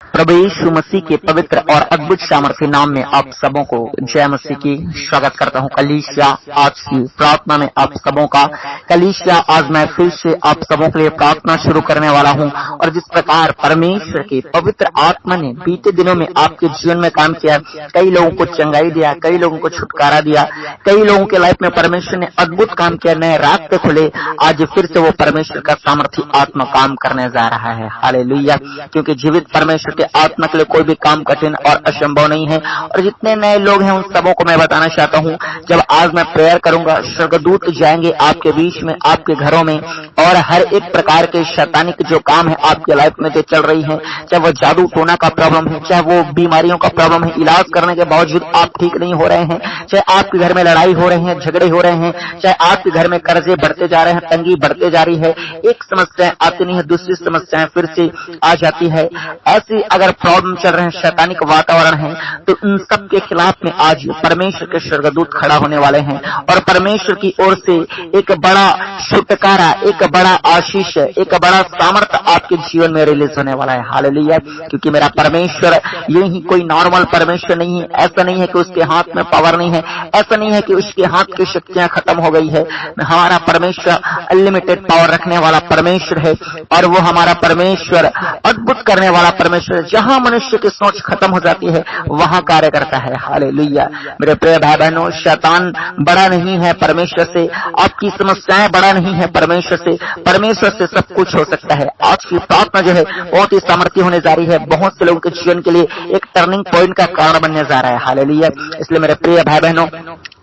प्रभु यीशु मसीह के पवित्र और अद्भुत सामर्थ्य नाम में आप सबों को जय मसीह की स्वागत करता हूँ। कलीसिया आज की प्रार्थना में आप सबों का कलीसिया आज मैं फिर से आप सबों के लिए प्रार्थना शुरू करने वाला हूँ। और जिस प्रकार परमेश्वर के पवित्र आत्मा ने बीते दिनों में आपके जीवन में काम किया, कई लोगों को चंगाई दिया, कई लोगों को छुटकारा दिया, कई लोगों के लाइफ में परमेश्वर ने अद्भुत काम किया, नए रास्ते खुले, आज फिर से वो परमेश्वर का सामर्थ्य आत्मा काम करने जा रहा है। हालेलुया। क्योंकि जीवित परमेश्वर के आत्मा के लिए कोई भी काम कठिन और असंभव नहीं है। और जितने नए लोग हैं उन सबों को मैं बताना चाहता हूँ, जब आज मैं प्रेयर करूंगा, स्वर्गदूत जाएंगे आपके बीच में, आपके घरों में, और हर एक प्रकार के शैतानिक जो काम है आपके लाइफ में जो चल रही है, चाहे वो जादू टोना का प्रॉब्लम है, चाहे वो बीमारियों का प्रॉब्लम है, इलाज करने के बावजूद आप ठीक नहीं हो रहे हैं, चाहे आपके घर में लड़ाई हो रही है, झगड़े हो रहे हैं, चाहे आपके घर में कर्जे बढ़ते जा रहे हैं, तंगी बढ़ते जा रही है, एक समस्या आती नहीं है, दूसरी समस्याएं फिर से आ जाती है, ऐसी अगर प्रॉब्लम चल रहे हैं, शैतानिक वातावरण है, तो इन सब के खिलाफ में आज परमेश्वर के स्वर्गदूत खड़ा होने वाले हैं। और परमेश्वर की ओर से एक बड़ा छुटकारा, एक बड़ा आशीष, एक बड़ा सामर्थ्य आपके जीवन में रिलीज होने वाला है। हालेलुया। क्योंकि मेरा परमेश्वर ये ही कोई नॉर्मल परमेश्वर नहीं है। ऐसा नहीं है कि उसके हाथ में पावर नहीं है, ऐसा नहीं है कि उसके हाथ की शक्तियां खत्म हो गई है। हमारा परमेश्वर अनलिमिटेड पावर रखने वाला परमेश्वर है, और वो हमारा परमेश्वर अद्भुत करने वाला परमेश्वर, जहां मनुष्य की सोच खत्म हो जाती है वहां कार्य करता है। हालेलुया। मेरे प्रिय भाई बहनों, शैतान बड़ा नहीं है परमेश्वर से, आपकी समस्याएं बड़ा नहीं है परमेश्वर से, परमेश्वर से सब कुछ हो सकता है। आज की प्रार्थना जो है बहुत ही सामर्थ्य होने जा रही है, बहुत से लोगों के जीवन के लिए एक टर्निंग पॉइंट का कारण बनने जा रहा है। हालेलुया। इसलिए मेरे प्रिय भाई बहनों,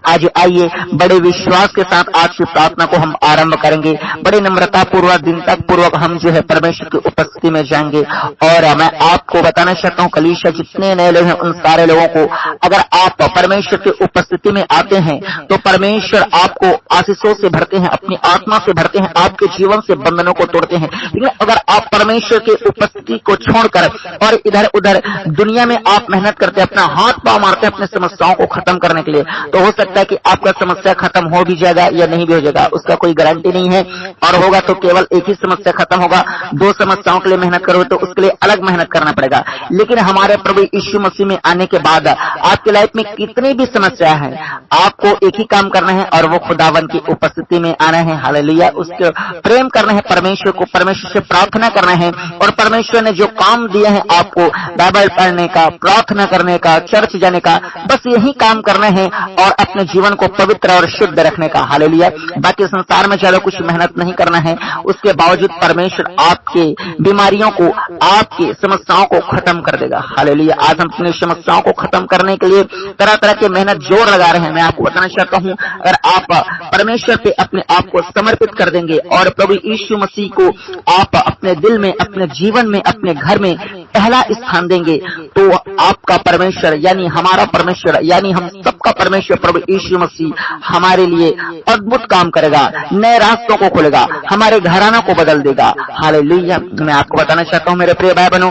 आज आइए बड़े विश्वास के साथ आज की प्रार्थना को हम आरंभ करेंगे। बड़े नम्रता पूर्वक, दिनता पूर्वक हम जो है परमेश्वर की उपस्थिति में जाएंगे। और मैं आपको बताना चाहता हूँ, कलीसिया जितने नए लोग हैं उन सारे लोगों को, अगर आप परमेश्वर की उपस्थिति में आते हैं तो परमेश्वर आपको आशीषों से भरते हैं, अपनी आत्मा से भरते हैं, आपके जीवन से बंधनों को तोड़ते हैं। लेकिन अगर आप परमेश्वर की उपस्थिति को छोड़कर और इधर उधर दुनिया में आप मेहनत करते हैं, अपना हाथ पांव मारते हैं अपने समस्याओं को खत्म करने के लिए, तो हो सकता है कि आपका समस्या खत्म हो भी जाएगा या नहीं भी हो जाएगा, उसका कोई गारंटी नहीं है। और होगा तो केवल एक ही समस्या खत्म होगा। दो समस्याओं के लिए मेहनत करो तो उसके लिए अलग मेहनत करना पड़ेगा। लेकिन हमारे प्रभु यीशु मसीह में आने के बाद आपकी लाइफ में कितनी भी समस्या है, आपको एक ही काम करना है, और वो खुदावन की उपस्थिति में आना है। हालेलुया। उसके प्रेम करना है परमेश्वर को, परमेश्वर से प्रार्थना करना है। और परमेश्वर ने जो काम दिया है आपको, बाइबल पढ़ने का, प्रार्थना करने का, चर्च जाने का, बस यही काम करना है और अपने जीवन को पवित्र और शुद्ध रखने का। हालेलुया। बाकी संसार में चलो कुछ मेहनत नहीं करना है, उसके बावजूद परमेश्वर आपके बीमारियों को, आपकी समस्याओं को खत्म कर देगा। हालेलुया। आज हम अपनी समस्याओं को खत्म करने के लिए तरह तरह के मेहनत जोर लगा रहे हैं। मैं आपको बताना चाहता हूँ, अगर आप परमेश्वर पे अपने आप को समर्पित कर देंगे और प्रभु यीशु मसीह को आप अपने दिल में, अपने जीवन में, अपने घर में पहला स्थान देंगे, तो आपका परमेश्वर यानी हमारा परमेश्वर यानी हम सबका परमेश्वर प्रभु यीशु मसीह हमारे लिए अद्भुत काम करेगा, नए रास्तों को खोलेगा, हमारे घराना को बदल देगा। हालेलुया। मैं आपको बताना चाहता हूँ मेरे प्रिय भाई बहनों,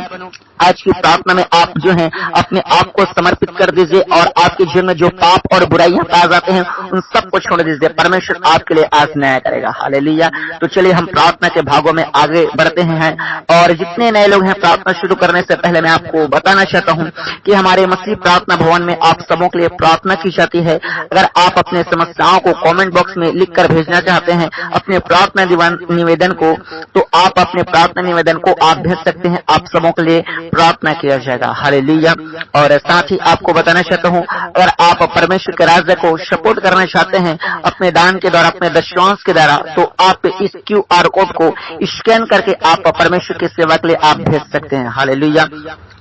आज की प्रार्थना में आप जो हैं अपने आप को समर्पित कर दीजिए, और आपके जीवन में जो पाप और बुराइयां पाए जाते हैं उन सबको छोड़ दीजिए। परमेश्वर आपके लिए आज न्याय करेगा। हालेलुया। तो चलिए हम प्रार्थना के भागों में आगे बढ़ते हैं। और जितने नए लोग हैं, प्रार्थना शुरू करने से पहले मैं आपको बताना चाहता हूं कि हमारे मसीह प्रार्थना भवन में आप सबों के लिए प्रार्थना की जाती है। अगर आप अपने समस्याओं को कमेंट बॉक्स में लिख कर भेजना चाहते हैं, अपने प्रार्थना निवेदन को, तो आप अपने प्रार्थना निवेदन को आप भेज सकते हैं। आप सबों के लिए प्रार्थना किया जाएगा। हालेलुया। और साथ ही आपको बताना चाहता हूँ, अगर आप परमेश्वर के राज्य को सपोर्ट करना चाहते हैं अपने दान के द्वारा, अपने दशवांश के द्वारा, तो आप इस QR कोड को स्कैन करके आप परमेश्वर की सेवा के लिए आप भेज सकते हैं। हालेलुया।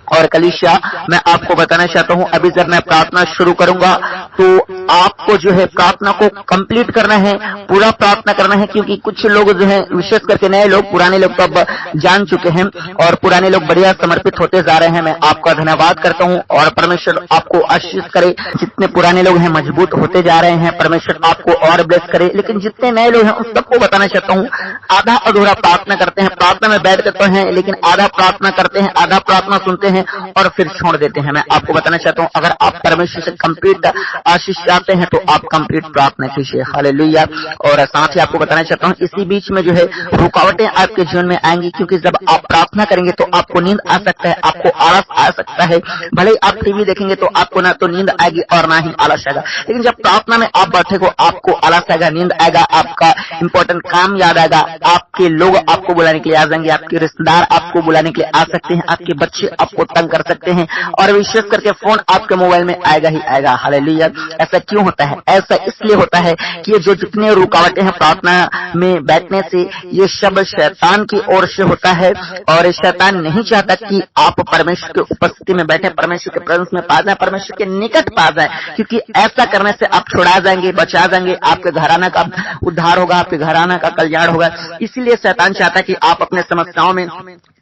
और कलीसिया मैं आपको बताना चाहता हूँ, अभी जब मैं प्रार्थना शुरू करूंगा तो आपको जो है प्रार्थना को कंप्लीट करना है, पूरा प्रार्थना करना है। क्योंकि कुछ लोग जो है, विशेष करके नए लोग, पुराने लोग तो अब जान चुके हैं और पुराने लोग बढ़िया समर्पित होते जा रहे हैं। मैं आपका धन्यवाद करता हूँ और परमेश्वर आपको आशीष करे। जितने पुराने लोग हैं मजबूत होते जा रहे हैं, परमेश्वर आपको और ब्लेस करे। लेकिन जितने नए लोग हैं उन सबको बताना चाहता हूँ, आधा अधूरा प्रार्थना करते हैं, प्रार्थना में बैठते तो हैं लेकिन आधा प्रार्थना करते हैं, आधा प्रार्थना सुनते हैं, हैं और फिर छोड़ देते हैं। मैं आपको बताना चाहता हूँ, अगर आप परमेश्वर से कंप्लीट आशीष चाहते हैं तो आप कंप्लीट प्रार्थना कीजिए। हालेलुया। और साथ ही आपको बताना चाहता हूँ, इसी बीच में जो है रुकावटें आपके जीवन में आएंगी, क्योंकि जब आप प्रार्थना करेंगे तो आपको नींद आ सकता है, आपको आलस आ सकता है। भले आप टीवी देखेंगे तो आपको ना तो नींद आएगी और ना ही आलस आएगा, लेकिन जब प्रार्थना में आप बैठे हो आपको आलस आएगा, नींद आएगा, आपका इंपॉर्टेंट काम याद आएगा, आपके लोग आपको बुलाने के लिए आ जाएंगे, आपके रिश्तेदार आपको बुलाने के लिए आ सकते हैं, आपके बच्चे आपको तंग कर सकते हैं, और विशेष करके फोन आपके मोबाइल में आएगा ही आएगा। हालेलुया। ऐसा क्यों होता है? ऐसा इसलिए होता है कि जो जितने रुकावटें हैं प्रार्थना में बैठने से, ये सब शैतान की ओर से होता है, और शैतान नहीं चाहता कि आप परमेश्वर की उपस्थिति में बैठे, परमेश्वर के प्रेजेंस में पा जाए, परमेश्वर के निकट पा जाए, क्योंकि ऐसा करने से आप छुड़ा जाएंगे, बचा जाएंगे, आपके घराना का उद्धार होगा, आपके घराना का कल्याण होगा। इसीलिए शैतान चाहता है कि आप अपने समस्याओं में,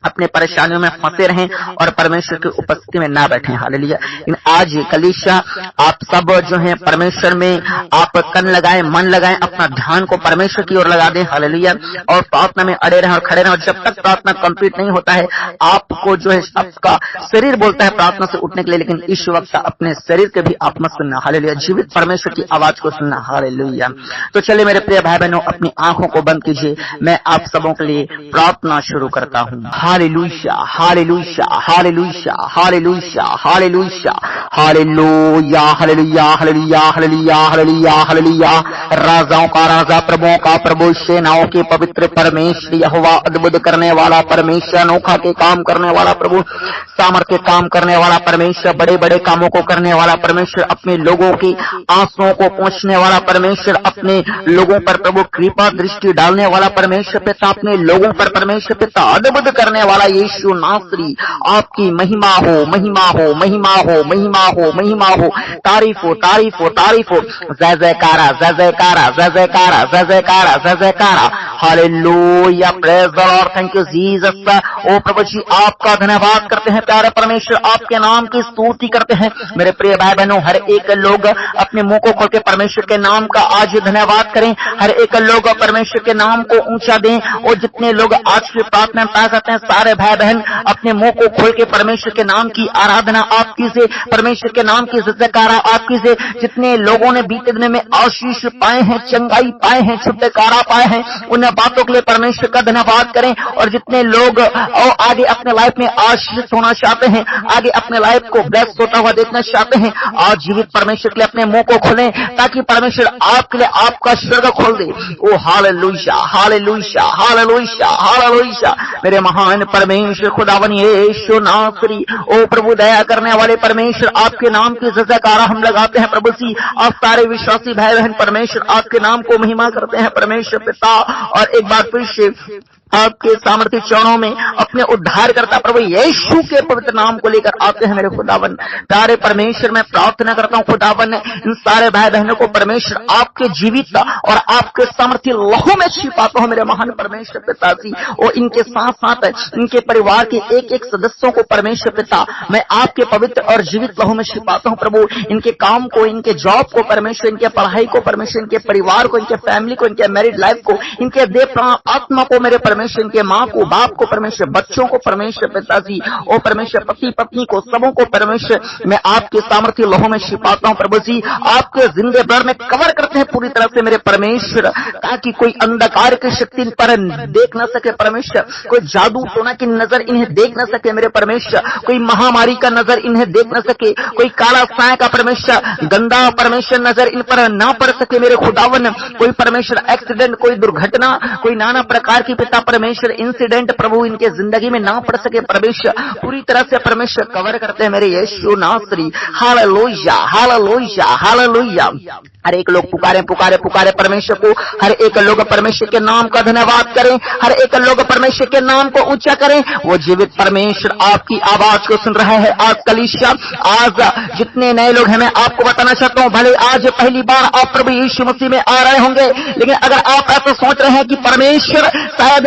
अपने परेशानियों में फंसे रहें और परमेश्वर की उपस्थिति में ना बैठें। हालेलुया। लेकिन आज कलीसिया आप सब जो है परमेश्वर में आप तन लगाएं, मन लगाएं, अपना ध्यान को परमेश्वर की ओर लगा दें। हालेलुया। और प्रार्थना में अड़े रहें और खड़े रहें। और जब तक प्रार्थना कंप्लीट नहीं होता है, आपको जो है आपका शरीर बोलता है प्रार्थना से उठने के लिए, लेकिन इस वक्त अपने शरीर के भी आप मत सुनना। हालेलुया। जीवित परमेश्वर की आवाज को सुनना। हालेलुया। तो चलिए मेरे प्रिय भाई बहनों, अपनी आंखों को बंद कीजिए, मैं आप सबों के लिए प्रार्थना शुरू करता हूँ। Hallelujah, hallelujah, hallelujah, hallelujah, hallelujah, hallelujah, hallelujah, hallelujah, hallelujah, hallelujah, hallelujah. राजाओं का राजा, प्रभुओं का प्रभु, सेनाओं के पवित्र परमेश्वर यहोवा, अद्भुत करने वाला परमेश्वर, अनोखा के काम करने वाला प्रभु, सामर्थ्य काम करने वाला परमेश्वर, बड़े बड़े कामों को करने वाला परमेश्वर, अपने लोगों की आंसुओं को पहुंचने वाला परमेश्वर, अपने लोगों पर प्रभु कृपा दृष्टि डालने वाला परमेश्वर पिता, अपने लोगों पर परमेश्वर पिता अद्भुत करने वाला यीशु नासरी, आपकी महिमा हो, महिमा हो, महिमा हो, महिमा हो, महिमा हो, तारीफ हो, तारीफ हो, तारीफ हो। जय जयकारा, जय जयकारा, जय जयकारा, जय जयकारा, जय जयकारा। Hallelujah, praise the Lord, thank you Jesus. ओ प्रभु जी, आपका धन्यवाद करते हैं प्यारे परमेश्वर, आपके नाम की स्तुति करते हैं। मेरे प्रिय भाई बहनों, हर एक लोग अपने मुंह को खोल के परमेश्वर के नाम का आज धन्यवाद करें। हर एक लोग परमेश्वर के नाम को ऊंचा दें। और जितने लोग आज की प्रार्थना में पास आते हैं, सारे भाई बहन अपने मुंह को खोल के परमेश्वर के नाम की आराधना आपकी से, परमेश्वर के नाम की जयकारा आपकी से। जितने लोगों ने बीते दिन में आशीष पाए हैं, चंगाई पाए हैं, छुटकारा पाए हैं, उन बातों के लिए परमेश्वर का धन्यवाद करें। और जितने लोग आगे अपने लाइफ में आशीष होना चाहते हैं, आगे अपने लाइफ को ब्लेस होता हुआ देखना चाहते हैं, आज जीवित परमेश्वर के लिए अपने मुंह को खोलें, ताकि परमेश्वर आपके लिए आपका स्वर्ग खोल दे। ओ हालेलुया, हालेलुया, हालेलुया, हालेलुया। मेरे महान परमेश्वर खुदावन यीशु नासरी, ओ प्रभु दया करने वाले परमेश्वर, आपके नाम की जयकारा हम लगाते हैं प्रभु जी। आप सारे विश्वासी भाई बहन परमेश्वर आपके नाम को महिमा करते हैं परमेश्वर पिता। और एक बार फिर से आपके सामर्थ्य चरणों में अपने उद्धार करता प्रभु यीशु के पवित्र नाम को लेकर आते हैं। मेरे खुदावन प्यारे परमेश्वर, मैं प्रार्थना करता हूँ खुदावन, इन सारे भाई बहनों को परमेश्वर आपके जीवित और आपके सामर्थ्य लहू में छिपाता हूँ मेरे महान परमेश्वर पिताजी। और इनके साथ साथ इनके परिवार के एक एक सदस्यों को परमेश्वर पिता मैं आपके पवित्र और जीवित लहू में छिपाता हूँ प्रभु। इनके काम को, इनके जॉब को परमेश्वर, इनके पढ़ाई को परमेश्वर, इनके परिवार को, इनके फैमिली को, इनके मैरिड लाइफ को, इनके देह प्राण आत्मा को मेरे परमेश्वर, इनके माँ को, बाप को परमेश्वर, बच्चों को परमेश्वर पिताजी, ओ परमेश्वर पति पत्नी को, सबों को परमेश्वर मैं आपके सामर्थ्य लहू में छिपाता हूँ प्रभु जी। आपके जिंदे ब्लड में कवर करते हैं पूरी तरह से मेरे परमेश्वर, ताकि कोई अंधकार की शक्ति इन पर देख न सके परमेश्वर, कोई जादू टोना की नजर इन्हें देख न सके मेरे परमेश्वर, कोई महामारी का नजर इन्हें देख न सके, कोई काला साया का परमेश्वर गंदा परमेश्वर नजर इन पर ना पड़ सके मेरे खुदावन। कोई परमेश्वर एक्सीडेंट, कोई दुर्घटना, कोई नाना प्रकार की पिता परमेश्वर इंसिडेंट प्रभु इनके जिंदगी में ना पड़ सके परमेश्वर, पूरी तरह से परमेश्वर कवर करते हैं मेरे यीशु नासरी। Hallelujah, hallelujah, hallelujah. हर एक लोग पुकारे पुकारे पुकारे परमेश्वर को, हर एक लोग परमेश्वर के नाम का धन्यवाद करें, हर एक लोग परमेश्वर के नाम को ऊंचा करें। वो जीवित परमेश्वर आपकी आवाज को सुन रहा है। आज कलीसिया, आज जितने नए लोग हैं, मैं आपको बताना चाहता हूँ, भले आज पहली बार आप प्रभु यीशु मसीह में आ रहे होंगे, लेकिन अगर आप ऐसा सोच रहे हैं कि परमेश्वर शायद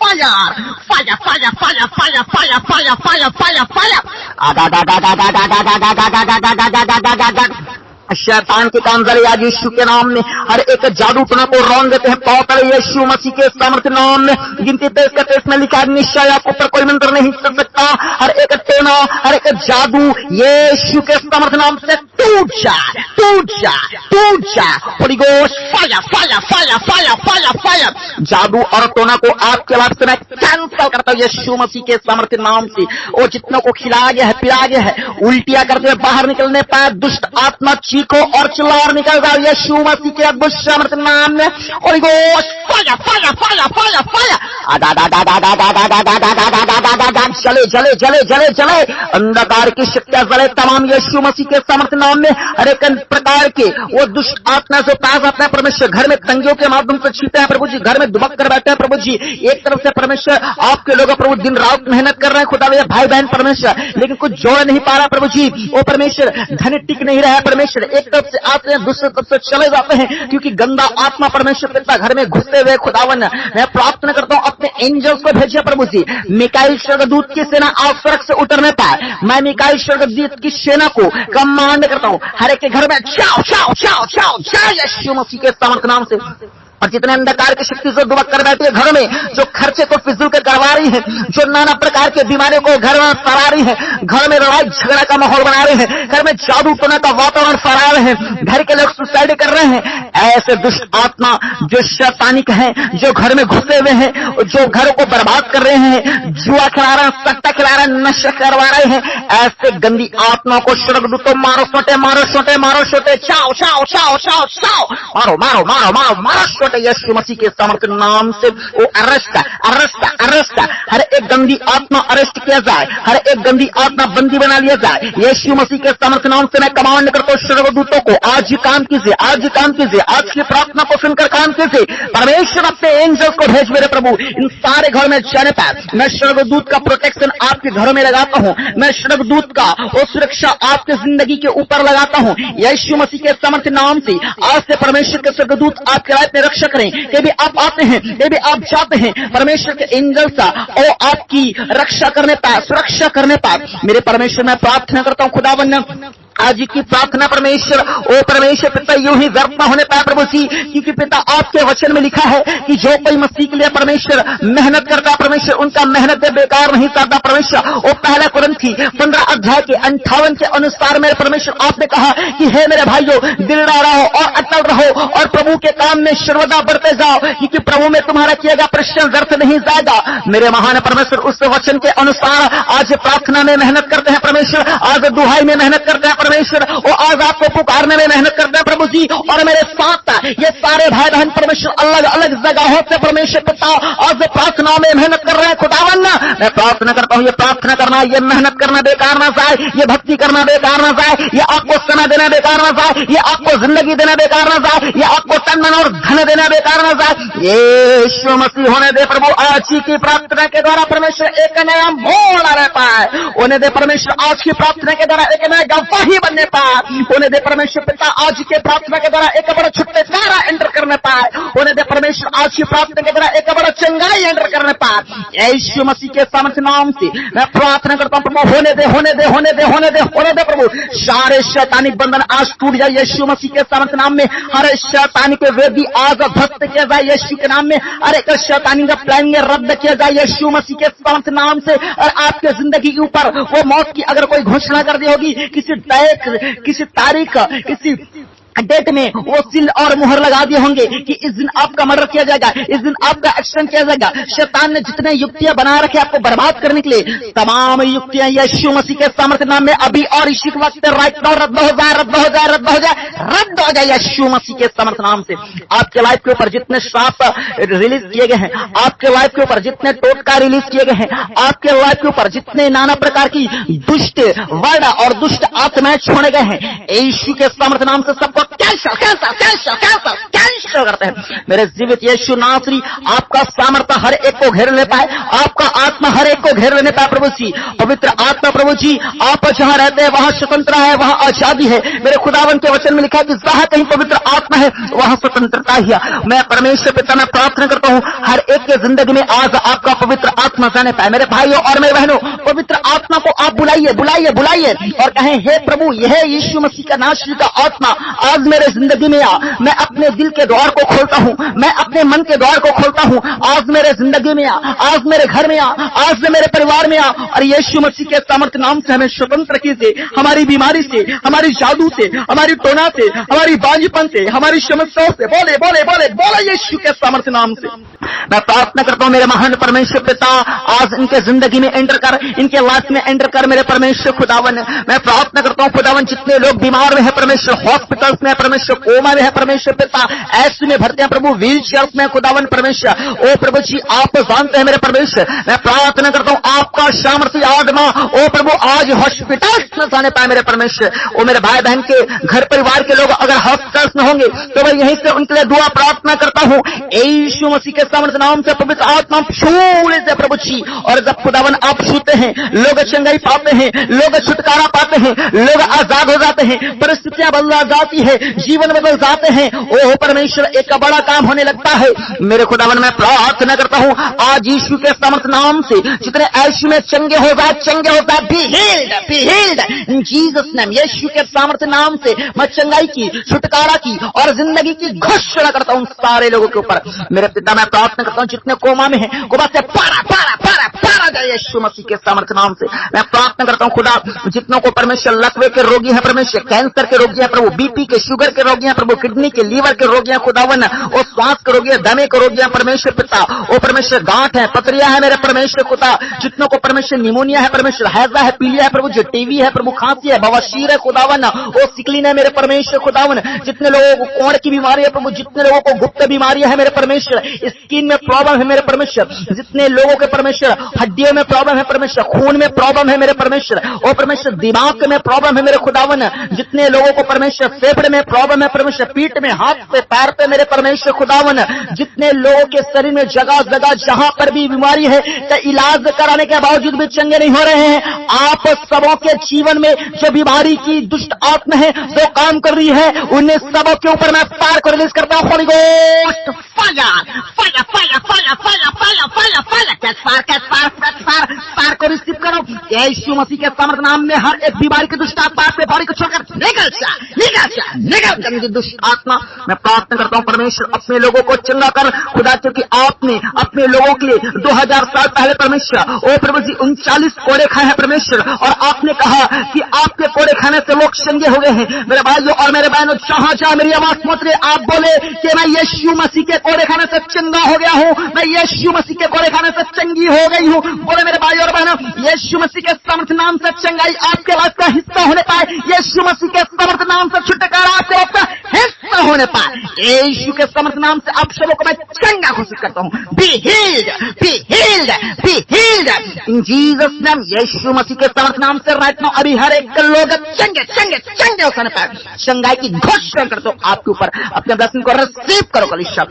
fire fire fire fire fire fire fire fire fire fire शैतान के काम जरिए आज यीशु के नाम में हर एक जादू टोना को रौन देते हैं पौतले यीशु मसीह के सामर्थ्य नाम में। गिनती 23 में लिखा है निश्चय आपको ऊपर कोई मंत्र नहीं कर सकता। हर एक टोना हर एक जादू यीशु के सामर्थ्य नाम से टूट जाए टूट जाए टूट जाए। Holi ghost fire fire fire fire fire fire. जादू और टोना को आपके लाइफ से मैं कैंसल करता हूँ यीशु मसीह के सामर्थ्य नाम से। वो जितनों को खिलाया गया है पिलाया गया है उल्टियां करते हुए बाहर निकलने पाए दुष्ट आत्मा को और चिल्लाकर निकल जाओ यीशु मसीह के अद्भुत सामर्थ्य नाम में। Holi ghost fire fire fire fire fire. जले जले जले जले जले अंधकार की शक्तियां जले तमाम यीशु मसीह के सामर्थ्य नाम में। हर एक प्रकार के वो दुष्ट आत्मा जो पास अपने परमेश्वर घर में तंगियों के माध्यम से छीते हैं प्रभु जी, घर में दुबक कर बैठे हैं प्रभु जी। एक तरफ से परमेश्वर आपके लोग प्रभु दिन रात मेहनत कर रहे हैं खुदा भाई बहन परमेश्वर, लेकिन कुछ जोड़ नहीं पा रहा प्रभु जी। वो परमेश्वर धन टिक नहीं रहा है परमेश्वर, एक तरफ से आते हैं दूसरे तरफ से चले जाते हैं क्योंकि गंदा आत्मा परमेश्वर पिता घर में घुसते हुए खुदावन मैं प्रार्थना करता हूं अपने एंजल्स को भेजिए प्रभु जी। मिकाइल स्वर्गदूत की सेना आज सड़क से उतरने पाए। मैं मिकाइल स्वर्गदूत की सेना को कमांड करता हूं हर एक के घर में चाओ चाओ चाओ चाओ चाओ यीशु मसीह के सामर्थ्य नाम से। और जितने अंधकार की शक्ति से दुबक कर बैठी है घर में, जो खर्चे को फिजूल कर करवा रही है, जो नाना प्रकार के बीमारियों को घर में फैला रही है, घर में लड़ाई झगड़ा का माहौल बना रहे हैं, घर में जादू टोना का वातावरण फैला रहे हैं, घर के लोग सुसाइड कर रहे हैं, ऐसे दुष्ट आत्मा जो शैतानिक हैं, जो घर में घुसे हुए हैं, जो घर को बर्बाद कर रहे हैं, जुआ खिला रहे हैं, सट्टा खिला रहे हैं, नशा करवा रहे हैं, ऐसे गंदी आत्मा को स्वर्गदूतों मारो सोटे मारो सोटे मारो सोटे चाओ चाओ चाओ चाओ चाओ मारो मारो मारो मारो मारो यीशु मसीह के सामर्थ्य नाम से। वो अरेस्ट अरेस्ट हर एक गंदी आत्मा अरेस्ट किया जाए, हर एक गंदी आत्मा बंदी बना लिया जाए यीशु मसीह के सामर्थ्य नाम से। मैं कमांड करता हूँ स्वर्गदूतों को आज ही काम कीजिए, आज ही काम कीजिए, आज की प्रार्थना को सुनकर काम कीजिए। परमेश्वर अपने एंजल्स को भेज मेरे प्रभु इन सारे घर में जाने पाए। मैं स्वर्गदूत का प्रोटेक्शन आपके घरों में लगाता हूँ, मैं स्वर्गदूत का वो सुरक्षा आपके जिंदगी के ऊपर लगाता हूँ यीशु मसीह के सामर्थ्य नाम से। आज से परमेश्वर के स्वर्गदूत आपके लाइफ में रक्षा करें। ये भी आप आते हैं, ये भी आप जाते हैं, परमेश्वर के एंजल सा और आपकी रक्षा करने पाए, सुरक्षा करने पाए। मेरे परमेश्वर मैं प्रार्थना करता हूँ खुदावन आज की प्रार्थना परमेश्वर ओ परमेश्वर पिता यूं ही व्यर्थ न होने पाए प्रभु जी, क्योंकि पिता आपके वचन में लिखा है कि जो कोई मसीह के लिए परमेश्वर मेहनत करता परमेश्वर उनका मेहनत बेकार नहीं करता परमेश्वर। वो पहला कुरिन्थी 15 अध्याय के 58 के अनुसार मेरे परमेश्वर आपने कहा कि हे मेरे भाइयों दिलदार रहो और अटल रहो और प्रभु के काम में सर्वदा बढ़ते जाओ, क्योंकि प्रभु में तुम्हारा किया गया परिश्रम व्यर्थ नहीं जाएगा। मेरे महान परमेश्वर उस वचन के अनुसार आज प्रार्थना में मेहनत करते हैं परमेश्वर, आज दुहाई में मेहनत करते हैं परमेश्वर, और आज आपको पुकारने में मेहनत करते हैं प्रभु जी। और मेरे साथ ये सारे भाई बहन परमेश्वर अलग अलग जगहों से परमेश्वर पिता आज प्रार्थनाओं में मेहनत कर रहे हैं खुदावन। मैं प्रार्थना करता हूँ ये प्रार्थना करना, ये मेहनत करना बेकार ना जाए, ये भक्ति करना बेकार ना जाए, ये आपको समय देना बेकार ना जाए, ये आपको जिंदगी देना बेकार ना जाए, ये आपको तन मन और धन देना बेकार ना जाए। यीशु मसीह होने दे प्रभु आज की प्रार्थना के द्वारा परमेश्वर एक नया मोड़ आ पाए, होने दे परमेश्वर आज की प्रार्थना के द्वारा एक नया गवाही बनने पाए, होने दे परमेश्वर पिता आज के प्रार्थना के द्वारा एक बड़ा छुटकारा एंटर करने पाए, होने दे परमेश्वर आज की प्रार्थना के द्वारा एक बड़ा चंगाई एंटर करने पाए यीशु मसीह के सामर्थ्य नाम से। मैं प्रार्थना करता हूं प्रभु होने दे होने दे होने दे होने दे होने दे प्रभु सारे शैतानी बंधन आज टूट जाए यीशु मसीह के सामर्थ्य नाम में। हर शैतानी के वेदी आज ध्वस्त किया जाए यीशु के नाम में, हर एक शैतानी का प्लान रद्द किया जाए यीशु मसीह के सामर्थ्य नाम से। और आपके जिंदगी के ऊपर वो मौत की अगर कोई घोषणा कर दी होगी किसी तारीख किसी डेट में वो सील और मुहर लगा दिए होंगे कि इस दिन आपका मर्डर किया जाएगा, इस दिन आपका एक्सीडेंट किया जाएगा। शैतान ने जितने युक्तियां बना रखे आपको बर्बाद करने के लिए, तमाम युक्तियां यीशु मसीह के सामर्थ्य नाम में अभी और इसी के वक्त राइट नाउ रद्द हो जाए रद्द हो जाए रद्द हो जाए रद्द हो जाए यीशु मसीह के सामर्थ्य नाम से। आपके लाइफ के ऊपर जितने श्राप रिलीज किए गए हैं, आपके लाइफ के ऊपर जितने टोटका रिलीज किए गए हैं, आपके लाइफ के ऊपर जितने नाना प्रकार की दुष्ट वर्ड और दुष्ट आत्माएं छोड़े गए हैं यीशु के सामर्थ्य नाम से सबको cancer cancer cancer cancer cancer करते हैं। मेरे जीवित यीशु नासरी, आपका सामर्थ्य हर एक को घेर ले पाए, आपका आत्मा हर एक को घेर लेने पाए प्रभु जी। पवित्र आत्मा प्रभु जी, आप जहां रहते हैं वहां स्वतंत्र है, वहां आजादी है। मेरे खुदावन के वचन में लिखा है कि जहां कहीं पवित्र आत्मा है वहां स्वतंत्रता ही है। मैं परमेश्वर पिता में प्रार्थना करता हूं हर एक के जिंदगी में आज आपका पवित्र आत्मा जाने पाए। मेरे भाइयों और मेरे बहनों, पवित्र आत्मा को आप बुलाइए बुलाइए बुलाइए और कहें, हे प्रभु, यह यीशु मसीह का नासरी का आत्मा आज मेरे जिंदगी में आ। मैं अपने दिल के द्वार को खोलता हूं, मैं अपने मन के द्वार को खोलता हूं। आज मेरे जिंदगी में आ, आज मेरे घर में आ, आज मेरे परिवार में आ और यीशु मसीह के सामर्थ्य नाम से हमें स्वतंत्र कीजिए, हमारी बीमारी से, हमारी जादू से, हमारी टोना से, हमारी बांझपन से, हमारी समस्याओं से। बोले बोले बोले बोले यीशु के सामर्थ्य नाम से। मैं प्रार्थना करता हूं मेरे महान परमेश्वर पिता, आज इनके जिंदगी में एंटर कर, इनके लाइफ में एंटर कर मेरे परमेश्वर खुदावन। मैं प्रार्थना करता हूं खुदावन, जितने लोग बीमार में है परमेश्वर, हॉस्पिटल्स में है परमेश्वर, कोमा में है परमेश्वर पिता, ऐसे में भरते हैं प्रभु, व्हील चेयर में खुदावन परमेश्वर। ओ प्रभु जी, आप जानते हैं मेरे परमेश्वर। मैं प्रार्थना करता हूं आपका सामर्थ्य आगमा ओ प्रभु आज हॉस्पिटल्स में जाने पाए मेरे परमेश्वर। ओ मेरे भाई बहन के घर परिवार के लोग अगर हॉस्पिटल्स में होंगे तो मैं यहीं से उनके लिए दुआ प्रार्थना करता हूं यीशु मसीह के सामर्थ्य नाम से। पवित्र आत्मा छू लेते प्रभु जी, और जब खुदावन आप छूते हैं लोग चंगाई पाते हैं, लोग छुटकारा पाते हैं, लोग आजाद हो जाते हैं, परिस्थितियां बदल जाती है, जीवन बदल जाते हैं। ओह परमेश्वर, एक बड़ा काम होने लगता है मेरे खुदावन। मैं प्रार्थना करता हूं आज यीशु के सामर्थ्य नाम से जितने यीशु में चंगे हो जाए, चंगे हो जाए, be healed in Jesus name. Yeshu के सामर्थ्य नाम से मैं चंगाई की, छुटकारा की और जिंदगी की घोषणा करता हूं सारे लोगों के ऊपर। मेरे पिता, मैं प्रार्थना करता हूं जितने कोमा में हैं, कोमा से पारा पारा पारा पारा जाए यीशु मसीह के सामर्थ्य नाम से। मैं प्रार्थना करता हूं खुदा, जितनों को परमेश्वर लकवे के रोगी हैं परमेश्वर, कैंसर के रोगी हैं प्रभु, बीपी के, शुगर के रोगी हैं प्रभु, किडनी के, लीवर के रोगी हैं खुदावन, और श्वास के रोगी हैं, दमे के रोगी हैं परमेश्वर पिता। ओ परमेश्वर, गांठ है, पथरियां है मेरे परमेश्वर खुदा, जितनों को परमेश्वर निमोनिया है परमेश्वर, हैजा है, पीलिया है प्रभु, जो टीवी है प्रभु, खांसी है, बवासीर है खुदावन, ओ सिकलिन है मेरे परमेश्वर खुदावन, जितने लोगों को कोढ़ की बीमारी है प्रभु, जितने लोगों को गुप्त बीमारियां है मेरे परमेश्वर, स्किन में प्रॉब्लम है मेरे परमेश्वर, जितने लोगों के परमेश्वर हड्डियों में प्रॉब्लम है परमेश्वर, खून में प्रॉब्लम है मेरे परमेश्वर, ओ परमेश्वर दिमाग में प्रॉब्लम है मेरे खुदावन, जितने लोगों को परमेश्वर फेफड़े में प्रॉब्लम है परमेश्वर, पीठ में, हाथ पे, पैर पे मेरे परमेश्वर खुदावन, जितने लोगों के शरीर में जगह जगह जहां पर भी बीमारी है, इलाज कराने के बावजूद भी चंगे नहीं हो रहे हैं, आप सबों के जीवन में जो बीमारी की दुष्ट आत्मा है जो काम कर रही है, उन्हें सबों के ऊपर मैं फायर को रिलीज करता हूं। Holi ghost fire fire fire fire fire fire fire fire catch fire catch fire catch fire fire को रिसीव करो यीशु मसीह के सामर्थ्य नाम में। हर एक बीमारी की दुष्ट आत्मा आपके बॉडी को छोड़कर निकल जा निकल जा निकल जा मुझे दुष्ट आत्मा। मैं प्रार्थना करता हूं परमेश्वर, अपने लोगों को चंगा कर खुदा, क्योंकि आपने अपने लोगों के लिए 2000 साल पहले परमेश्वर ओ प्रभु जी 39 कोड़े खाए हैं परमेश्वर, और आपने कहा कि आपके कोड़े खाने से लोग चंगे हो गए हैं। मेरे भाइयों और मेरे बहनों, जहां जहां मेरी आवाज पहुंच रही, आप बोले कि मैं यीशु मसीह के कोड़े खाने से चंगा हो गया हूं, मैं यीशु मसीह के कोड़े खाने से चंगी हो गई हूं। बोले मेरे भाई और बहनों, यीशु मसीह के सामर्थ्य नाम से चंगाई आपके लाइफ का हिस्सा होने पाए, यीशु मसीह के सामर्थ्य नाम से छुटकारा आपके लाइफ का हिस्सा होने पाए। यीशु के सामर्थ्य नाम से आप सबों को मैं चंगा घोषित करता हूं। Be healed be healed be healed in Jesus name. यीशु मसीह के सामर्थ्य नाम से राइट नाउ अभी हर एक लोग चंगे चंगे चंगे होने पाए। चंगाई की घोषणा करता हूं आपके ऊपर, अपने ब्लेसिंग को रिसीव करो कलीसिया।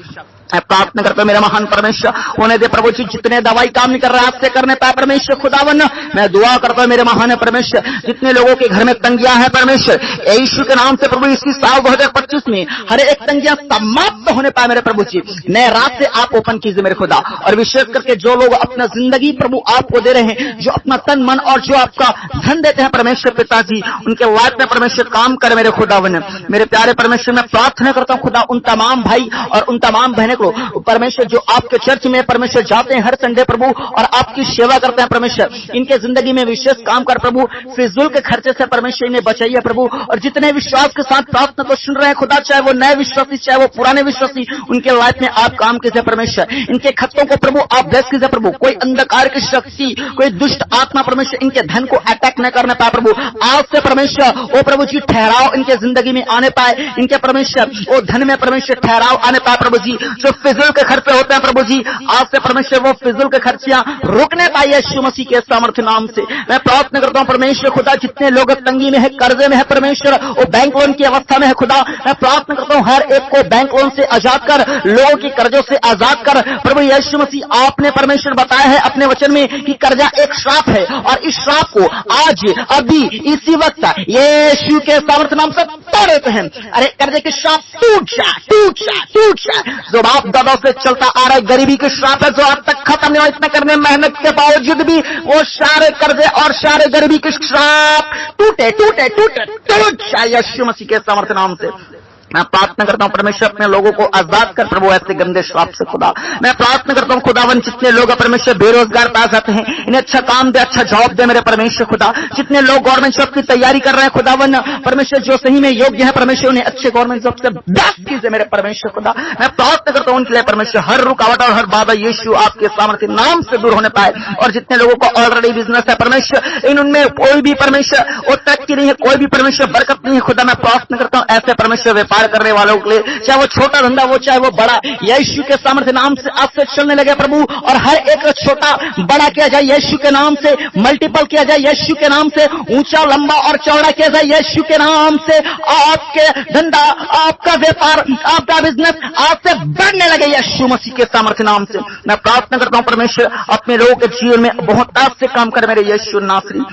मैं प्रार्थना करता हूं मेरा महान परमेश्वर, होने दे प्रभु जी, जितने दवाई काम नहीं कर रहा आपसे करने पाए परमेश्वर खुदावन। मैं दुआ करता हूं मेरे महान परमेश्वर, जितने लोगों के घर में तंगियां हैं परमेश्वर, यीशु के नाम से प्रभु इसी साल 2025 में हर एक तंगियां समाप्त होने पाए मेरे प्रभु जी। नए रात से आप ओपन कीजिए मेरे खुदा, और विशेष करके जो लोग अपना जिंदगी प्रभु आपको दे रहे हैं, जो अपना तन मन और जो आपका धन देते हैं परमेश्वर पिताजी, उनके लाइफ में परमेश्वर काम करे मेरे खुदावन। मेरे प्यारे परमेश्वर, मैं प्रार्थना करता हूं खुदा उन तमाम भाई और उन तमाम बहनें को परमेश्वर जो आपके चर्च में परमेश्वर जाते हैं हर संडे प्रभु और आपकी सेवा करते हैं परमेश्वर, इनके जिंदगी में विशेष काम कर प्रभु, फिजूल के खर्चे से परमेश्वर इन्हें बचाइए प्रभु। और जितने विश्वास के साथ प्रार्थना को सुन रहे हैं खुदा, चाहे वो नए विश्वासी चाहे वो पुराने विश्वासी, उनके लाइफ में आप काम कीजिए परमेश्वर। इनके खतों को प्रभु आप ब्लेस कीजिए प्रभु। कोई अंधकार की शक्ति, कोई दुष्ट आत्मा परमेश्वर इनके धन को अटैक न करने पाए प्रभु। आज से परमेश्वर ओ प्रभु जी ठहराव इनके जिंदगी में आने पाए, इनके परमेश्वर वो धन में परमेश्वर ठहराव आने पाए प्रभु जी। जो फिजूल के खर्चे होते हैं प्रभु जी, आज से परमेश्वर वो फिजूल के खर्चियां रुकने पाए यीशु मसीह के सामर्थ्य नाम से। मैं प्रार्थना करता हूं परमेश्वर खुदा, जितने लोग तंगी में है, कर्जे में है परमेश्वर, वो बैंक लोन की अवस्था में है खुदा, मैं प्रार्थना करता हूं हर एक को बैंक लोन से आजाद कर, लोगों की कर्जों से आजाद कर प्रभु यीशु मसीह। आपने परमेश्वर बताया है अपने वचन में कि कर्जा एक श्राप है, और इस श्राप को आज अभी इसी वक्त यीशु के सामर्थ्य नाम से तोड़ देते हैं। अरे कर्जे के श्राप टूट जा, टूट जा, टूट जा। जो बाप दादा से चलता आ रहा है गरीबी के श्राप है, जो आज तक खत्म नहीं हुआ, इतना करने मेहनत के बावजूद भी वो सारे कर्जे और सारे गरीबी के श्राप टूटे टूटे टूटे टूट जाए यीशु मसीह के सामर्थ्य नाम से। मैं प्रार्थना करता हूं परमेश्वर अपने लोगों को आजाद कर प्रभु ऐसे गंदे श्राप से खुदा। मैं प्रार्थना करता हूं खुदावन, जितने लोग परमेश्वर बेरोजगार पास जाते हैं, इन्हें अच्छा काम दे, अच्छा जॉब दे मेरे परमेश्वर खुदा। जितने लोग गवर्नमेंट जॉब की तैयारी कर रहे हैं खुदावन परमेश्वर, जो सही में योग्य है परमेश्वर, उन्हें अच्छे गवर्नमेंट जॉब से बेस्ट कीजिए मेरे परमेश्वर खुदा। मैं प्रार्थना करता हूं उनके लिए परमेश्वर हर रुकावट और हर बाधा यीशु आपके सामर्थ्य नाम से दूर होने पाए। और जितने लोगों को ऑलरेडी बिजनेस है परमेश्वर, उनमें कोई भी परमेश्वर वो तरक्की नहीं है, कोई भी परमेश्वर बरकत नहीं है खुदा। मैं प्रार्थना करता हूं ऐसे परमेश्वर व्यापार करने वालों के लिए, चाहे वो छोटा धंधा हो चाहे वो बड़ा, यीशु के सामर्थ्य नाम से आज से चलने लगे प्रभु। और हर एक छोटा बड़ा किया जाए यीशु के नाम से, मल्टीपल किया जाए यीशु के नाम से, ऊंचा लंबा और चौड़ा किया जाए यीशु के नाम से। आपके धंधा, आपका व्यापार, आपका बिजनेस आज से बढ़ने लगे यीशु मसीह के सामर्थ्य नाम से। मैं प्रार्थना करता हूं परमेश्वर अपने लोगों के जीवन में बहुत आज से काम कर मेरे यीशु नासरी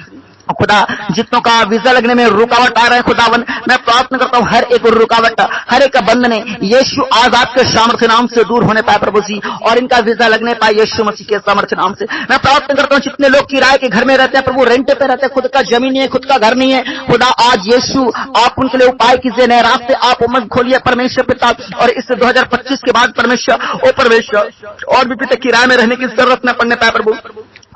खुदा। जितनों का वीजा लगने में रुकावट आ रहे हैं खुदावन, मैं प्रार्थना करता हूं हर एक रुकावट, हर एक बंधने यीशु आज आपके सामर्थ्य नाम से दूर होने पाए प्रभु जी, और इनका वीजा लगने पाए यीशु मसीह के सामर्थ्य नाम से। मैं प्रार्थना करता हूं जितने लोग किराए के घर में रहते हैं प्रभु, रेंट पे रहते हैं, खुद का जमीन नहीं है, खुद का घर नहीं है खुदा, आज यीशु आप उनके लिए उपाय कीजिए, नए रास्ते आप उम्मीद खोलिए परमेश्वर पिता। और इस 2025 के बाद परमेश्वर ओ परमेश्वर और भी पिता किराए में रहने की जरूरत न पड़ने पाए प्रभु,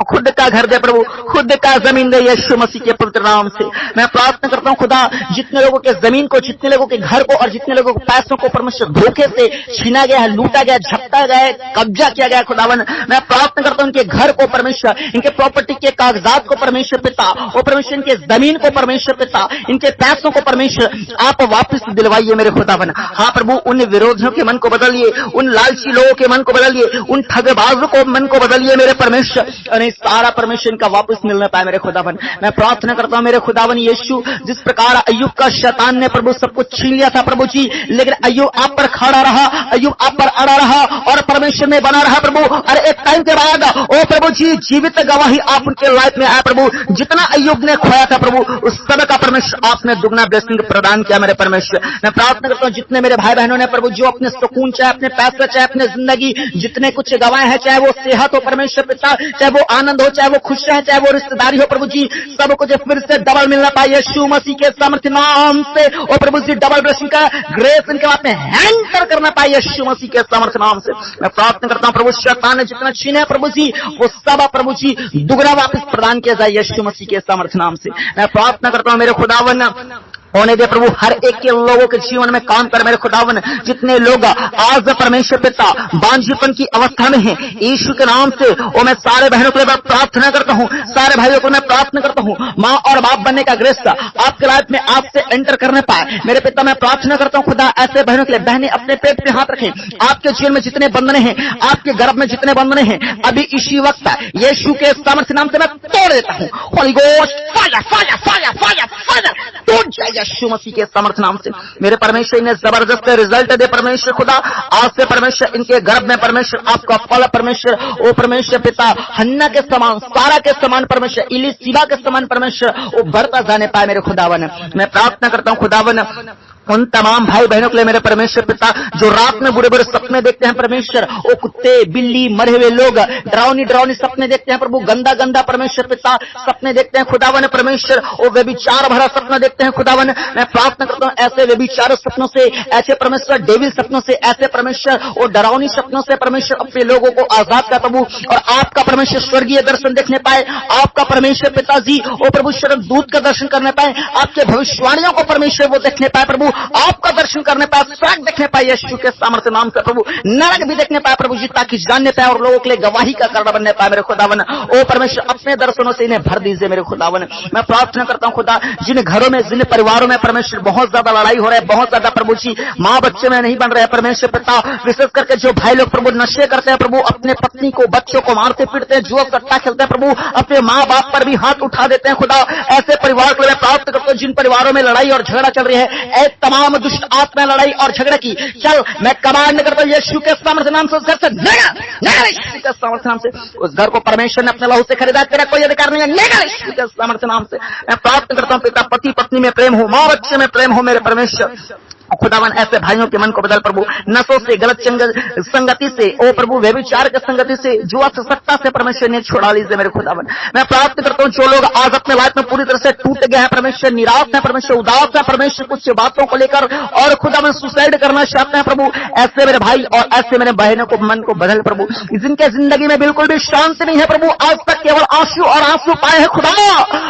खुद का घर दे प्रभु, खुद का जमीन दे यीशु मसीह के पवित्र नाम से। मैं प्रार्थना करता हूं खुदा, जितने लोगों के जमीन को, जितने लोगों के घर को और जितने लोगों के पैसों को परमेश्वर धोखे से छीना गया है, लूटा गया, झपटा गया है, कब्जा किया गया खुदावन, मैं प्रार्थना करता हूं इनके घर को परमेश्वर, इनके प्रॉपर्टी के कागजात को परमेश्वर पिता, और परमेश्वर इनके जमीन को परमेश्वर पिता, इनके पैसों को परमेश्वर आप वापस दिलवाइए मेरे खुदावन। हाँ प्रभु, उन विरोधियों के मन को बदलिए, उन लालची लोगों के मन को बदलिए, उन ठगबाजों को मन को बदलिए मेरे परमेश्वर, सारा परमेश्वर इनका वापस मिलना पाए मेरे खुदावन। मैं प्रार्थना करता हूं मेरे खुदावन यीशु, जिस प्रकार अय्यूब का शैतान ने प्रभु सब कुछ छीन लिया था प्रभु जी, लेकिन अय्यूब आप पर खड़ा रहा, अय्यूब आप पर अड़ा रहा और परमेश्वर में बना रहा प्रभु। और एक टाइम के बाद ओ प्रभु जी जीवित गवाही आप उनके लाइफ में आया प्रभु, जितना अय्यूब ने खोया था प्रभु उस सब का परमेश्वर आपने दुगना ब्लेसिंग प्रदान किया मेरे परमेश्वर। मैं प्रार्थना करता हूं जितने मेरे भाई बहनों ने प्रभु जो अपने सुकून, चाहे अपने पैसे, चाहे अपने जिंदगी, जितने कुछ गवाए हैं, चाहे वो सेहत हो परमेश्वर पिता, चाहे वो आनंद हो, चाहे वो खुश रहे, चाहे वो रिश्तेदारी हो प्रभु जी, सब कुछ फिर से डबल मिलना पाए यीशु मसीह के सामर्थ्य नाम से। और प्रभु जी डबल ब्लेसिंग का ग्रेस इनके बात में हैंकर करना पाए यीशु मसीह के सामर्थ्य नाम से। मैं प्रार्थना करता हूं प्रभु शैतान ने जितना छीना है प्रभु जी वो सब प्रभु जी दुगना वापस प्रदान किया जाए यीशु मसीह के सामर्थ्य नाम से। मैं प्रार्थना करता हूं मेरे खुदावन होने दे प्रभु, हर एक के लोगों के जीवन में काम कर मेरे खुदावन। जितने लोग आज परमेश्वर पिता बांझीपन की अवस्था में हैं यीशु के नाम से, और मैं सारे बहनों के लिए प्रार्थना करता हूं, सारे भाइयों को मैं प्रार्थना करता हूं माँ और बाप बनने का ग्रेस आपके लाइफ में आपसे एंटर करने पाए मेरे पिता। मैं प्रार्थना करता हूं खुदा ऐसे बहनों के लिए, बहनें अपने पेट पे हाथ रखें, आपके जीवन में जितने बंधने हैं, आपके गर्भ में जितने बंधने हैं, अभी इसी वक्त यीशु के सामर्थ्य नाम से मैं तोड़ देता हूं। होली गोश्त fire fire fire fire fire टूट जाए यीशु मसीह के सामर्थ्य नाम से मेरे परमेश्वर। इन्हें जबरदस्त रिजल्ट दे परमेश्वर खुदा, आज से परमेश्वर इनके गर्भ में परमेश्वर आपका फल परमेश्वर, ओ परमेश्वर पिता हन्ना के समान, सारा के समान परमेश्वर, इलिशिबा के समान परमेश्वर वो बढ़ता जाने पाए मेरे खुदावन। मैं प्रार्थना करता हूं खुदावन उन तमाम भाई बहनों के लिए मेरे परमेश्वर पिता जो रात में बुरे बुरे सपने देखते हैं परमेश्वर, वो कुत्ते बिल्ली मरे हुए लोग डरावनी डरावनी सपने देखते हैं प्रभु, गंदा गंदा परमेश्वर पिता सपने देखते हैं खुदावन परमेश्वर, वो व्यभिचार भरा सपना देखते हैं खुदावन खुदावन मैं प्रार्थना करता हूँ ऐसे व्यभिचार सपनों से, ऐसे परमेश्वर डेविल सपनों से, ऐसे परमेश्वर और डरावनी सपनों से परमेश्वर अपने लोगों को आजाद कर प्रभु, और आपका परमेश्वर स्वर्गीय दर्शन देखने पाए, आपका परमेश्वर पिताजी ओ प्रभु शरण दूत का दर्शन करने पाए, आपके भविष्यवाणियों को परमेश्वर वो देखने पाए प्रभु, आपका दर्शन करने पाए, स्वर्ग देखने पाए यीशु के सामर्थ्य नाम से प्रभु, नरक भी देखने पाए प्रभु जी, ताकि जानने पाए और लोगों के लिए गवाही का कारण बनने पाए मेरे खुदावन। ओ परमेश्वर अपने दर्शनों से इन्हें भर दीजिए मेरे खुदावन। मैं प्रार्थना करता हूं खुदा, जिन घरों में जिन परिवारों में परमेश्वर बहुत ज्यादा लड़ाई हो रहा है, बहुत ज्यादा प्रभु जी माँ बच्चे में नहीं बन रहे हैं परमेश्वर पिता, विशेष करके जो भाई लोग प्रभु नशे करते हैं प्रभु, अपने पत्नी को बच्चों को मारते पीटते हैं, जुआ सट्टा खेलते हैं प्रभु, अपने माँ बाप पर भी हाथ उठा देते हैं खुदा, ऐसे परिवार को मैं प्राप्त करता हूं जिन परिवारों में लड़ाई और झगड़ा चल रही है, ऐ तमाम दुष्ट आत्मा लड़ाई और झगड़े की चल मैं कमांड करता हूं यीशु के सामर्थ्य नाम से, उस घर से निकल यीशु के सामर्थ्य नाम से, उस घर को परमेश्वर ने अपने लहू से खरीदा, तेरा कोई अधिकार नहीं है, निकल यीशु के सामर्थ्य नाम से। मैं प्राप्त करता हूं पिता पति पत्नी में प्रेम हो, माँ बच्चे में प्रेम हो मेरे परमेश्वर, खुदावन ऐसे भाइयों के मन को बदल प्रभु, नशों से गलत संगति से ओ प्रभु व्यभिचार के संगति से जुआ से सत्ता से परमेश्वर ने छुड़ा लीजिए मेरे खुदावन। मैं प्राप्त करता हूं जो लोग आज अपने लाइफ में पूरी तरह से टूट गए हैं परमेश्वर, निराश है परमेश्वर, उदास है परमेश्वर कुछ बातों को लेकर, और खुदावन सुसाइड करना चाहते हैं प्रभु, ऐसे मेरे भाई और ऐसे मेरे बहनों को मन को बदल प्रभु, जिनके जिंदगी में बिल्कुल भी शांति नहीं है प्रभु, आज तक केवल आंसू और आंसू पाए हैं खुदा,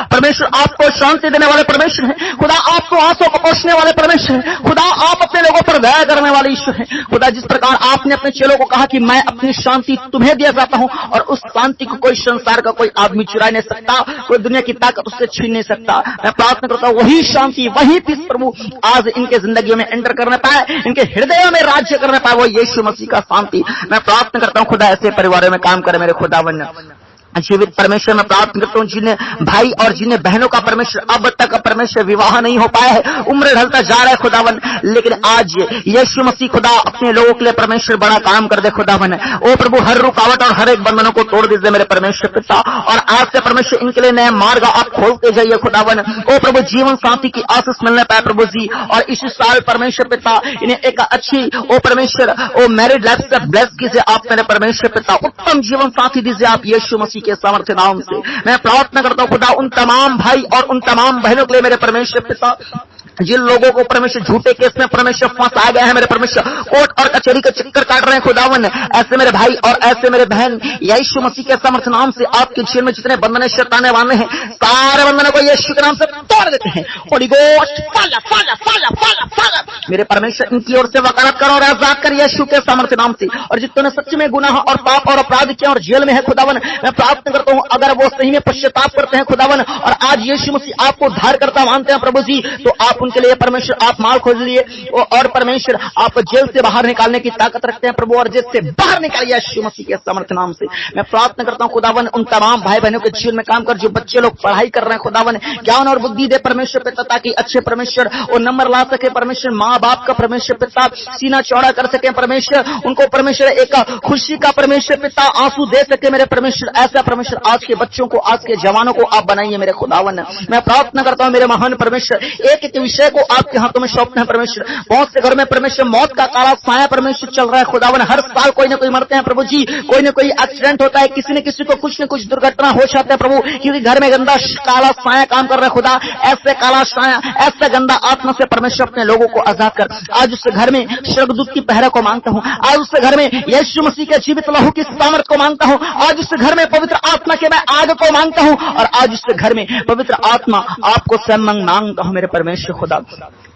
परमेश्वर आपको शांति देने वाले परमेश्वर है खुदा, आपको आंसू को पोषने वाले परमेश्वर है खुदा, आप अपने लोगों पर दया करने वाले ईश्वर हैं खुदा। जिस प्रकार आपने अपने चेलों को कहा कि मैं अपनी शांति तुम्हें दिया जाता हूं, और उस शांति को कोई संसार का कोई आदमी चुरा नहीं सकता, कोई दुनिया की ताकत उससे छीन नहीं सकता। मैं प्रार्थना करता हूं वही शांति वही पीस प्रभु आज इनके जिंदगी में एंटर करने पाए, इनके हृदयों में राज्य करने पाए, वो यीशु मसीह का शांति। मैं प्रार्थना करता हूं खुदा ऐसे परिवारों में काम करे मेरे खुदावन। जीवित परमेश्वर में प्रार्थना करता हूं जिन्हें भाई और जिन्हें बहनों का परमेश्वर अब तक परमेश्वर विवाह नहीं हो पाया है, उम्र ढलता जा रहा है खुदावन, लेकिन आज यीशु मसीह खुदा अपने लोगों के लिए परमेश्वर बड़ा काम कर दे खुदावन। ओ प्रभु हर रुकावट और हर एक बंधनों को तोड़ दीजिए मेरे परमेश्वर पिता, और आज से परमेश्वर इनके लिए नया मार्ग आप खोलते जाइए खुदावन। ओ प्रभु जीवन साथी की आशीष मिलने पाए प्रभु जी, और इस साल परमेश्वर पिता इन्हें एक अच्छी ओ परमेश्वर ओ मैरिड लाइफ से ब्लेस कीजिए आप मेरे परमेश्वर पिता, उत्तम जीवन साथी दीजिए आप यीशु मसीह के सामर्थ्य नाम से। मैं प्रार्थना करता हूं खुदा उन तमाम भाई और उन तमाम बहनों के लिए मेरे परमेश्वर पिता, जिन लोगों को परमेश्वर झूठे केस में परमेश्वर फंसा गया है मेरे परमेश्वर, कोर्ट और कचहरी का चक्कर काट रहे हैं खुदावन, ऐसे मेरे भाई और ऐसे मेरे बहन यीशु मसीह के सामर्थ्य नाम से आपके जीवन में जितने बंधन शैताने वाले हैं सारे बंधनों को यीशु के नाम से तोड़ देते हैं। होली गोश्त फाला फाला फाला फाला फाला मेरे परमेश्वर इनकी ओर से वकालत करो और आजाद कर यीशु के सामर्थ्य नाम से, और जितने सच में गुनाह और पाप और अपराध किया और जेल में है खुदावन, मैं प्रार्थना करता हूं अगर वो सही में पश्चाताप करते हैं खुदावन और आज यीशु मसीह आपको उद्धार करता मानते हैं प्रभु जी, तो आप उनके लिए परमेश्वर आप मार्ग खोज लिए, और परमेश्वर आप जेल से बाहर निकालने की ताकत रखते हैं प्रभु, और जेल से बाहर निकालिए यीशु मसीह के सामर्थ्य नाम से। मैं प्रार्थना करता हूं खुदावन उन तमाम भाई बहनों के जीवन में काम कर, जो बच्चे लोग पढ़ाई कर रहे हैं खुदावन, ज्ञान और बुद्धि दे परमेश्वर पिता, ताकि अच्छे परमेश्वर और नंबर ला सके परमेश्वर, माँ बाप का परमेश्वर पिता सीना चौड़ा कर सके परमेश्वर, उनको परमेश्वर एक खुशी का परमेश्वर पिता आंसू दे सके मेरे परमेश्वर। ऐसा परमेश्वर आज के बच्चों को आज के जवानों को आप बनाइए मेरे खुदावन। मैं प्रार्थना करता हूं मेरे महान परमेश्वर एक एक विषय को आपके हाथों में सौंपते हैं परमेश्वर। बहुत से घर में परमेश्वर मौत का काला साया परमेश्वर चल रहा है खुदावन, हर साल कोई ना कोई मरते हैं प्रभु जी, कोई ना कोई एक्सीडेंट होता है, किसी न किसी को कुछ न कुछ दुर्घटना हो जाता है प्रभु, क्योंकि घर में गंदा काला साया काम कर रहा है खुदा। ऐसे काला साया ऐसे गंदा आत्मा से परमेश्वर अपने लोगों को आजाद कर। आज उस घर में स्वर्गदूत की पहरा को मांगता हूं, आज उस घर में यीशु मसीह के जीवित लहू की सामर्थ को मांगता हूं, आज उस घर में पवित्र आत्मा के मैं आग को मांगता हूं, और आज उस घर में पवित्र आत्मा आपको स्वयं मांगता हूं मेरे परमेश्वर खुदा।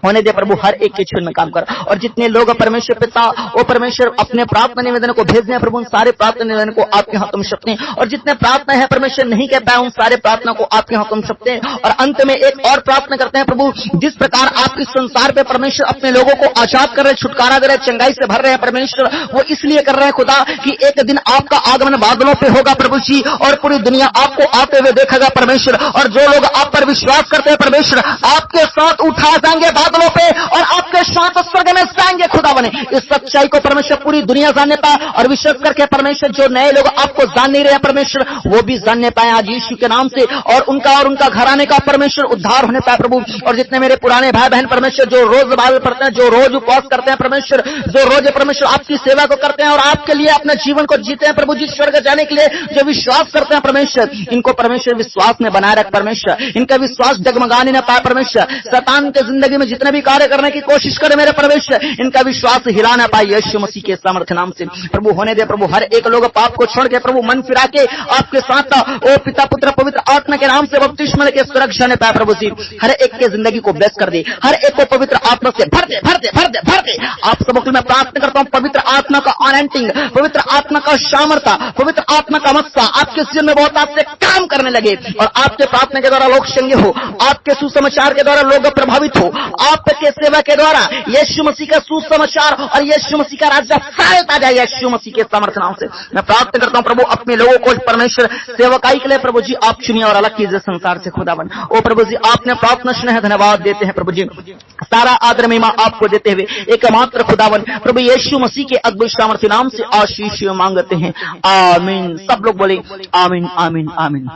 होने दे प्रभु हर एक के जीवन में काम कर, और जितने लोग परमेश्वर पिता वो परमेश्वर अपने प्रार्थना निवेदन को भेजने प्रभु, उन सारे प्रार्थना निवेदन को आपके हाथों में सौंपते हैं, और जितने प्रार्थना है परमेश्वर नहीं कह पाए उन सारे प्रार्थना को आपके हाथों में सौंपते हैं। और अंत में एक और प्रार्थना करते हैं प्रभु, जिस प्रकार आपके संसार पे परमेश्वर अपने लोगों को आजाद कर रहे, छुटकारा दे रहे, चंगाई से भर रहे हैं परमेश्वर, वो इसलिए कर रहे हैं खुदा कि एक दिन आपका आगमन बादलों पे होगा प्रभु जी, और पूरी दुनिया आपको आते हुए देखेगा परमेश्वर, और जो लोग आप पर विश्वास करते हैं परमेश्वर आपके साथ उठा जाएंगे बादलों पे, और आपके साथ स्वर्ग में जाएंगे खुदा। खुदावन इस सच्चाई को परमेश्वर पूरी दुनिया जानने पाए, और विशेष करके परमेश्वर जो नए लोग आपको जान नहीं रहे परमेश्वर, वो भी जानने पाए आज यीशु के नाम से, और उनका घराने का परमेश्वर उद्धार होने पाए प्रभु। और जितने मेरे पुराने भाई बहन परमेश्वर जो रोज बाइबल पढ़ते हैं, जो रोज उपवास करते हैं परमेश्वर, जो रोज परमेश्वर आपकी सेवा को करते हैं और आपके लिए अपने जीवन को जीते हैं प्रभु जी, स्वर्ग जाने के लिए जो विश्वास करते हैं परमेश्वर, इनको परमेश्वर विश्वास में बनाए रख परमेश्वर, इनका विश्वास डगमगाने न पाए परमेश्वर। शैतान के जिंदगी में जितने भी कार्य करने की कोशिश करे मेरे परमेश्वर, इनका विश्वास हिला न पाए यीशु मसीह के सामर्थ्य नाम से प्रभु। होने दे प्रभु हर एक लोग पाप को छोड़ के प्रभु मन फिरा के आपके साथ ओ पिता पुत्र पवित्र आत्मा के नाम से बपतिस्मा लेके सुरक्षा ने पाए प्रभु जी। हर एक के जिंदगी को ब्लेस कर दे, हर एक को पवित्र आत्मा से भर दे भर दे भर दे भर दे। आप सबको मैं प्रार्थना करता हूं पवित्र आत्मा का अनॉइंटिंग, पवित्र आत्मा का सामर्थ्य, पवित्र आत्मा का मस्सा आपके जीवन में बहुत आपसे काम करने लगे, और आपके प्रार्थना के द्वारा लोग चंगे हो, आपके सुसमाचार के द्वारा लोग प्रभावित हो, आपके सेवा के द्वारा यीशु मसीह का सुसमाचार और यीशु मसीह का राज्य फैलता जाए यीशु मसीह के सामर्थ्य नाम से। मैं प्रार्थना करता हूं प्रभु अपने लोगों को परमेश्वर सेवकाई के लिए प्रभु जी आप चुनिए और अलग कीजिए संसार से खुदावन। ओ प्रभु जी आपने प्रार्थना स्नेह धन्यवाद देते हैं प्रभु जी, सारा आदर महिमा आपको देते हुए एकमात्र खुदावन प्रभु यीशु मसीह के अद्भुत सामर्थ्य नाम से आशीष मांगते हैं, आमीन। सब लोग बोले आमीन आमीन आमीन।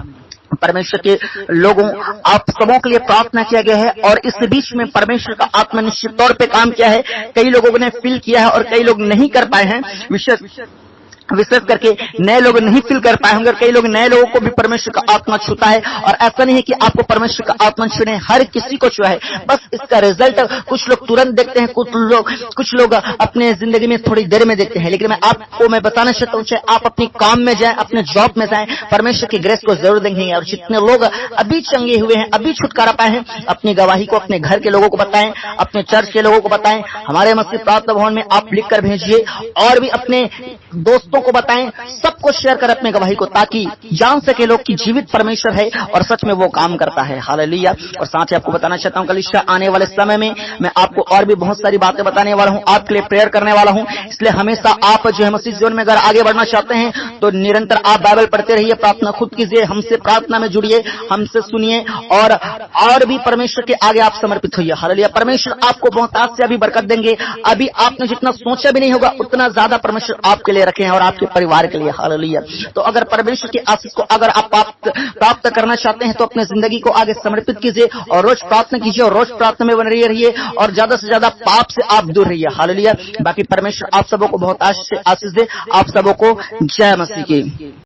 परमेश्वर के लोगों आप सबों के लिए प्रार्थना किया गया है, और इस बीच में परमेश्वर का आत्मा निश्चित तौर पे काम किया है। कई लोगों ने फील किया है और कई लोग नहीं कर पाए हैं, विशेष करके नए लोग नहीं फील कर पाए होंगे, कई लोग नए लोगों को भी परमेश्वर का आत्मा छूता है। और ऐसा नहीं है कि आपको परमेश्वर का आत्मा छूने, हर किसी को छुआ है, बस इसका रिजल्ट कुछ लोग तुरंत देखते हैं, कुछ लोग अपने जिंदगी में थोड़ी देर में देखते हैं। लेकिन मैं बताना चाहता हूँ, चाहे आप अपने काम में जाए, अपने जॉब में जाए, परमेश्वर की ग्रेस को जरूर देंगे। और जितने लोग अभी चंगे हुए हैं, अभी छुटकारा पाए हैं, अपनी गवाही को अपने घर के लोगों को बताएं, अपने चर्च के लोगों को बताएं, हमारे मसीह प्रार्थना भवन में आप लिख कर भेजिए, और भी अपने दोस्तों को बताएं, सबको शेयर कर अपने गवाही को, ताकि जान सके लोग कि जीवित परमेश्वर है और सच में वो काम करता है। हालेलुया। और साथ ही आपको बताना चाहता हूं कलीसिया आने वाले समय में मैं आपको और भी बहुत सारी बातें बताने वाला हूं, आपके लिए प्रेयर करने वाला हूं। इसलिए हमेशा आप जो है मसीह जीवन में अगर आगे बढ़ना चाहते हैं तो निरंतर आप बाइबल पढ़ते रहिए, प्रार्थना खुद कीजिए, हमसे प्रार्थना में जुड़िए, हमसे सुनिए, और भी परमेश्वर के आगे आप समर्पित होइए। हालेलुया। परमेश्वर आपको बहुत आज से अभी बरकत देंगे, अभी आपने जितना सोचा भी नहीं होगा उतना ज्यादा परमेश्वर आपके लिए रखे हैं और आपके परिवार के लिए। हालेलुया। तो अगर परमेश्वर की आशीष को अगर आप प्राप्त करना चाहते हैं तो अपने जिंदगी को आगे समर्पित कीजिए, और रोज प्रार्थना कीजिए, और रोज प्रार्थना में बने रहिए, और ज्यादा से ज्यादा पाप से आप दूर रहिए। हालेलुया। बाकी परमेश्वर आप सबों को बहुत आशीष दे। आप सबों को जय मसीह की।